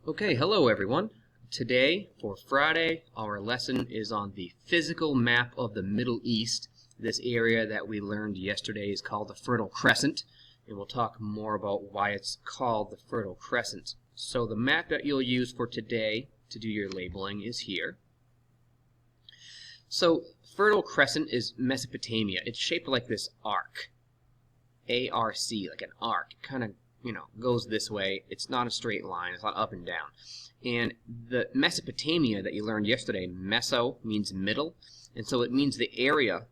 Okay, hello everyone. Today, for Friday, our lesson is on the physical map of the Middle East. This area that we learned yesterday is called the Fertile Crescent, and we'll talk more about why it's called the Fertile Crescent. So the map that you'll use for today to do your labeling is here. So Fertile Crescent is Mesopotamia. It's shaped like this arc. A-R-C, like an arc. It kind of goes this way. It's not a straight line. It's not up and down. And the Mesopotamia that you learned yesterday, Meso means middle, and so it means the area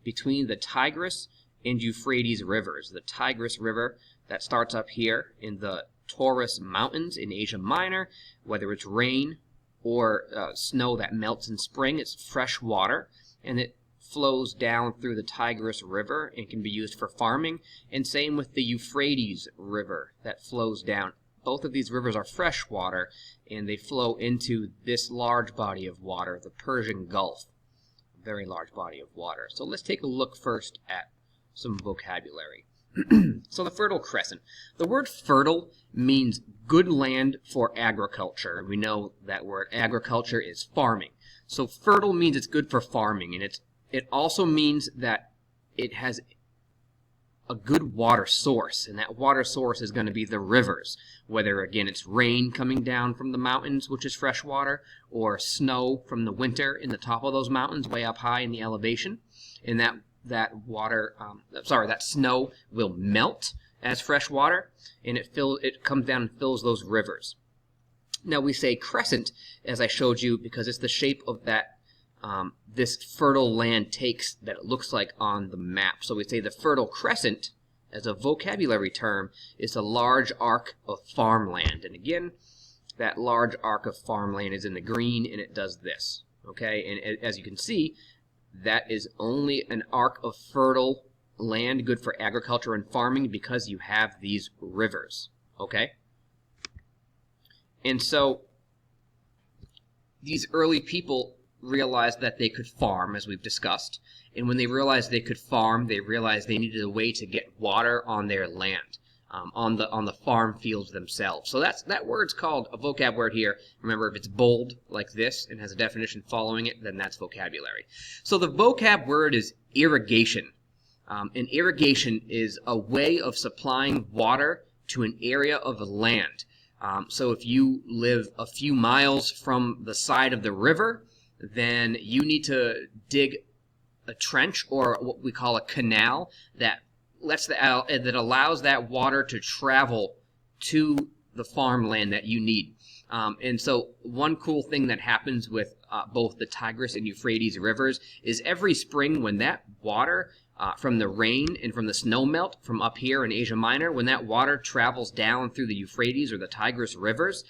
between the Tigris and Euphrates rivers. The Tigris River that starts up here in the Taurus Mountains in Asia Minor, whether it's rain or snow that melts in spring, it's fresh water, and it flows down through the Tigris River and can be used for farming, and same with the Euphrates River that flows down. Both of these rivers are fresh water, and they flow into this large body of water, the Persian Gulf. A very large body of water. So let's take a look first at some vocabulary. So the Fertile Crescent. The word fertile means good land for agriculture, and we know that word agriculture is farming. So fertile means it's good for farming, and it also means that it has a good water source, and that water source is going to be the rivers, whether, again, it's rain coming down from the mountains, which is fresh water, or snow from the winter in the top of those mountains, way up high in the elevation, and that snow will melt as fresh water, and it comes down and fills those rivers. Now we say crescent, as I showed you, because it's the shape of that this fertile land takes that it looks like on the map. So we say the Fertile Crescent, as a vocabulary term, is a large arc of farmland. And again, that large arc of farmland is in the green, and it does this. Okay, and as you can see, that is only an arc of fertile land, good for agriculture and farming, because you have these rivers. Okay? And so these early people realized that they could farm, as we've discussed, and when they realized they could farm, they realized they needed a way to get water on their land, on the farm fields themselves. So that word's called a vocab word here. Remember, if it's bold like this and has a definition following it, then that's vocabulary. So the vocab word is irrigation, and irrigation is a way of supplying water to an area of land. So if you live a few miles from the side of the river, then you need to dig a trench, or what we call a canal, that allows that water to travel to the farmland that you need. And so one cool thing that happens with both the Tigris and Euphrates rivers is every spring, when that water from the rain and from the snow melt from up here in Asia Minor, when that water travels down through the Euphrates or the Tigris rivers,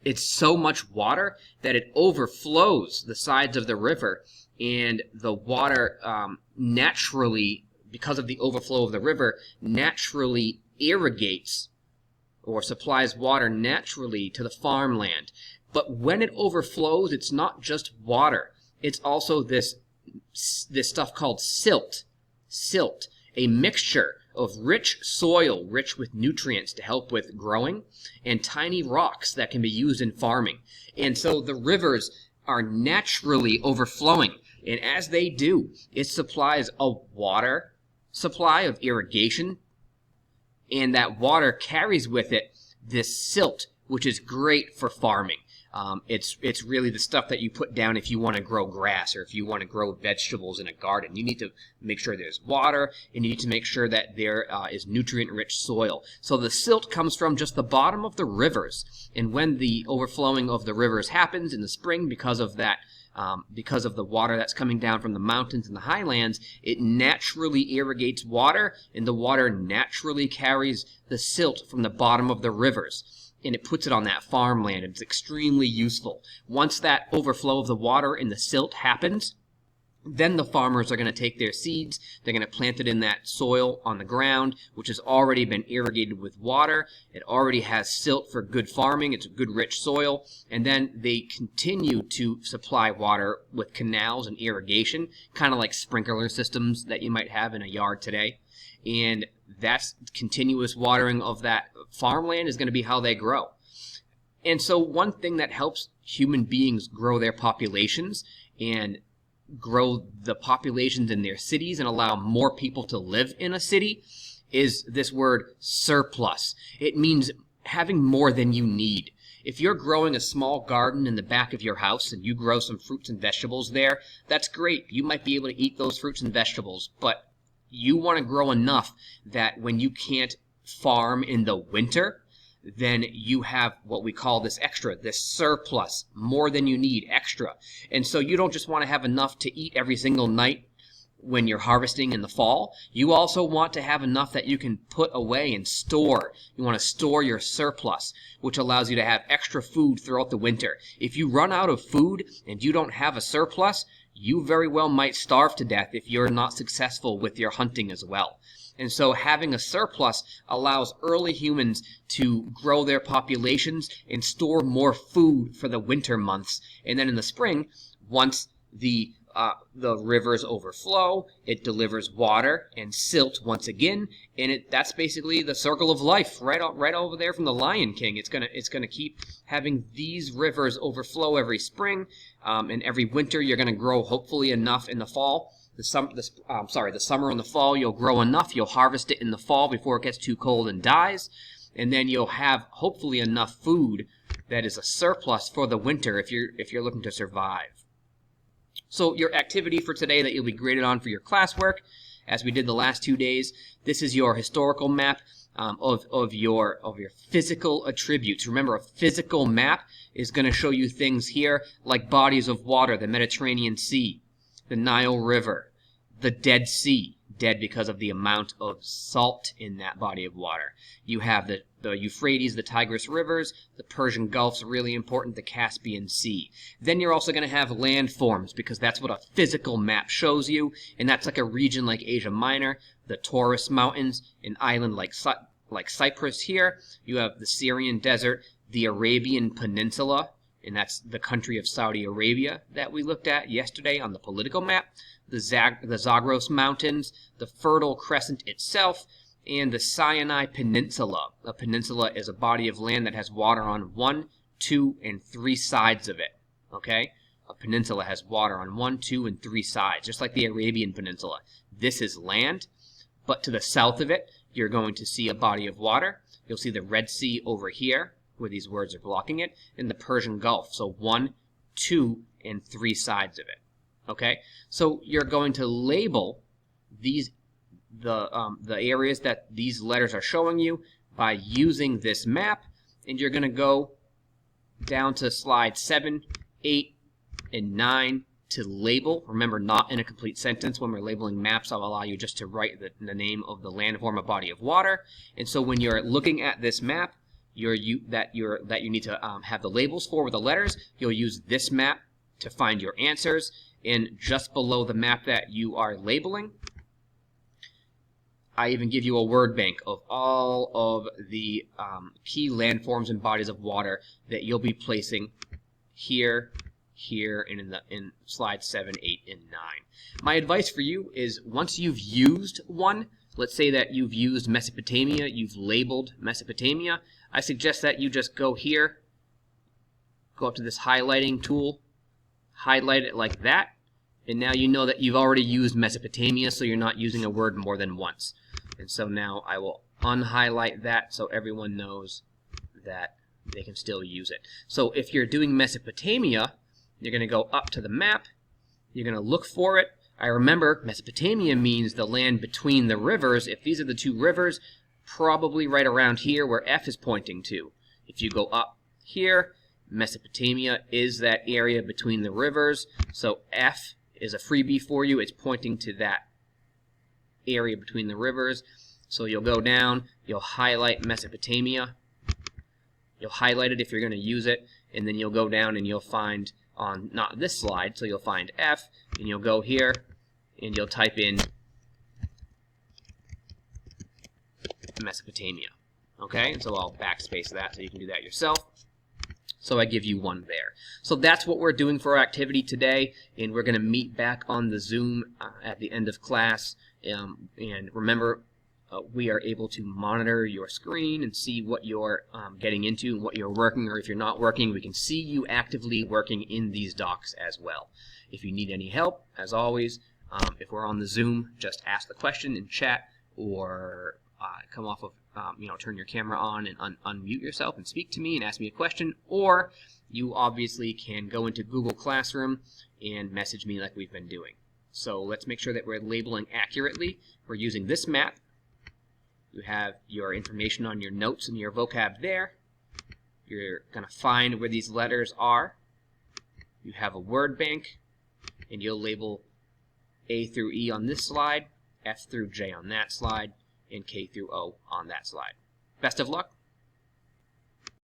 it's so much water that it overflows the sides of the river, and the water naturally, because of the overflow of the river, naturally irrigates or supplies water naturally to the farmland. But when it overflows, it's not just water. It's also this stuff called silt, a mixture of rich soil, rich with nutrients to help with growing, and tiny rocks that can be used in farming. And so the rivers are naturally overflowing, and as they do, it supplies a water supply of irrigation, and that water carries with it this silt, which is great for farming. It's really the stuff that you put down if you want to grow grass, or if you want to grow vegetables in a garden. You need to make sure there's water, and you need to make sure that there is nutrient-rich soil. So the silt comes from just the bottom of the rivers, and when the overflowing of the rivers happens in the spring, because of that, because of the water that's coming down from the mountains and the highlands, it naturally irrigates water, and the water naturally carries the silt from the bottom of the rivers, and it puts it on that farmland. It's extremely useful. Once that overflow of the water and the silt happens, then the farmers are going to take their seeds, they're going to plant it in that soil on the ground, which has already been irrigated with water. It already has silt for good farming. It's a good rich soil. And then they continue to supply water with canals and irrigation, kind of like sprinkler systems that you might have in a yard today. And that's continuous watering of that farmland is going to be how they grow. And so one thing that helps human beings grow their populations and grow the populations in their cities and allow more people to live in a city is this word surplus. It means having more than you need. If you're growing a small garden in the back of your house and you grow some fruits and vegetables there, that's great. You might be able to eat those fruits and vegetables, but you want to grow enough that when you can't farm in the winter, then you have what we call this extra, this surplus, more than you need, extra. And so you don't just want to have enough to eat every single night when you're harvesting in the fall. You also want to have enough that you can put away and store. You want to store your surplus, which allows you to have extra food throughout the winter. If you run out of food and you don't have a surplus, you very well might starve to death if you're not successful with your hunting as well. And so having a surplus allows early humans to grow their populations and store more food for the winter months. And then in the spring, once the rivers overflow, it delivers water and silt once again, and that's basically the circle of life right over there from the Lion King. It's gonna keep having these rivers overflow every spring, and every winter you're gonna grow hopefully enough in the fall. The summer and the fall you'll grow enough. You'll harvest it in the fall before it gets too cold and dies, and then you'll have hopefully enough food that is a surplus for the winter if you're looking to survive. So your activity for today that you'll be graded on for your classwork, as we did the last 2 days, this is your historical map of your physical attributes. Remember, a physical map is going to show you things here like bodies of water, the Mediterranean Sea, the Nile River, the Dead Sea, dead because of the amount of salt in that body of water. You have the Euphrates, the Tigris rivers, the Persian Gulf's really important, the Caspian Sea. Then you're also going to have landforms, because that's what a physical map shows you, and that's like a region like Asia Minor, the Taurus Mountains, an island like Cyprus here. You have the Syrian Desert, the Arabian Peninsula, and that's the country of Saudi Arabia that we looked at yesterday on the political map, the Zagros Mountains, the Fertile Crescent itself, and the Sinai Peninsula. A peninsula is a body of land that has water on 1, 2, and 3 sides of it, okay? A peninsula has water on 1, 2, and 3 sides, just like the Arabian Peninsula. This is land, but to the south of it, you're going to see a body of water. You'll see the Red Sea over here, where these words are blocking it, and the Persian Gulf. So 1, 2, and 3 sides of it. Okay, so you're going to label the areas that these letters are showing you by using this map, and you're going to go down to slide 7, 8, and 9 to label. Remember, not in a complete sentence. When we're labeling maps, I'll allow you just to write the name of the landform, a body of water. And so when you're looking at this map, that you need to have the labels for with the letters, you'll use this map to find your answers. And just below the map that you are labeling, I even give you a word bank of all of the key landforms and bodies of water that you'll be placing here, and in slides 7, 8, and 9. My advice for you is, once you've used one, let's say that you've used Mesopotamia, you've labeled Mesopotamia, I suggest that you just go here, go up to this highlighting tool, highlight it like that, and now you know that you've already used Mesopotamia, so you're not using a word more than once. And so now I will unhighlight that so everyone knows that they can still use it. So if you're doing Mesopotamia, you're going to go up to the map, you're going to look for it. I remember Mesopotamia means the land between the rivers. If these are the 2 rivers, probably right around here where F is pointing to. If you go up here, Mesopotamia is that area between the rivers, so F is a freebie for you. It's pointing to that area between the rivers. So you'll go down, you'll highlight Mesopotamia, you'll highlight it if you're going to use it, and then you'll go down and you'll find, on not this slide, so you'll find F, and you'll go here, and you'll type in Mesopotamia. Okay, and so I'll backspace that so you can do that yourself. So I give you 1 there. So that's what we're doing for our activity today, and we're going to meet back on the Zoom at the end of class. And remember, we are able to monitor your screen and see what you're getting into and what you're working, or if you're not working, we can see you actively working in these docs as well. If you need any help, as always, if we're on the Zoom, just ask the question in chat, or come off of, turn your camera on and unmute yourself and speak to me and ask me a question, or you obviously can go into Google Classroom and message me like we've been doing. So let's make sure that we're labeling accurately. We're using this map. You have your information on your notes and your vocab there. You're going to find where these letters are. You have a word bank, and you'll label A through E on this slide, F through J on that slide, and K through O on that slide. Best of luck.